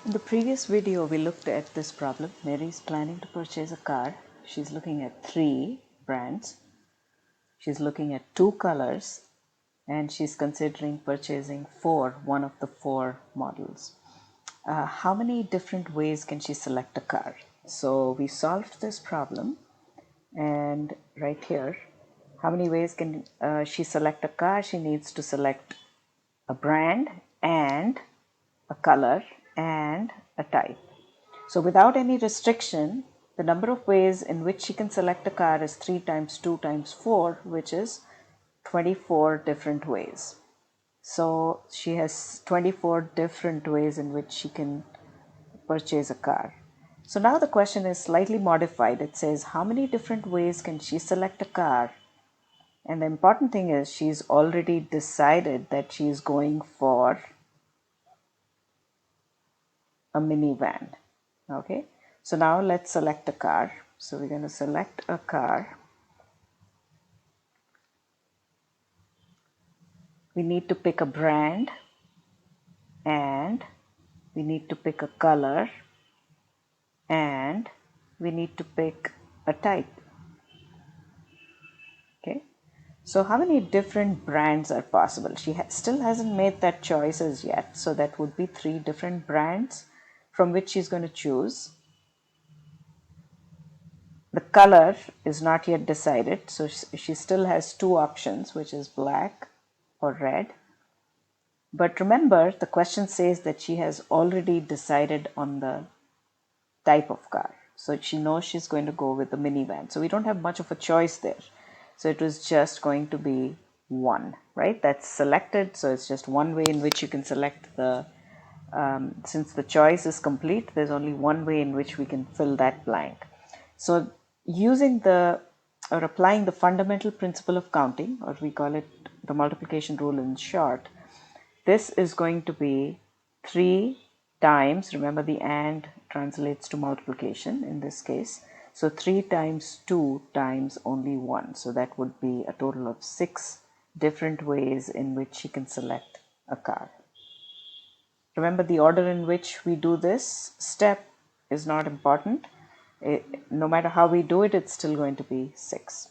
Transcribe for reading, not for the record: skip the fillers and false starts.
In the previous video, we looked at this problem. Mary's planning to purchase a car. She's looking at 3 brands. She's looking at 2 colors, and she's considering purchasing one of the 4 models. How many different ways can she select a car? So we solved this problem, and right here, how many ways can she select a car? She needs to select a brand and a color and a type. So without any restriction, the number of ways in which she can select a car is 3 times 2 times 4, which is 24 different ways. So she has 24 different ways in which she can purchase a car. So now the question is slightly modified. It says, how many different ways can she select a car? And the important thing is she's already decided that she's going for a minivan. Okay, so now let's select a car. So we're going to select a car. We need to pick a brand and we need to pick a color and we need to pick a type. Okay, so how many different brands are possible? She still hasn't made that choices yet, so that would be 3 different brands from which she's going to choose. The color is not yet decided, so she still has 2 options, which is black or red. But remember, the question says that she has already decided on the type of car. So she knows she's going to go with the minivan. So we don't have much of a choice there. So it was just going to be 1, right? That's selected. So it's just one way in which you can select the, since the choice is complete, there's only one way in which we can fill that blank. So using or applying the fundamental principle of counting, or we call it the multiplication rule in short, this is going to be 3 times, remember the and translates to multiplication in this case. So 3 times 2 times only 1. So that would be a total of 6 different ways in which you can select a car. Remember, the order in which we do this step is not important. No matter how we do it, it's still going to be 6.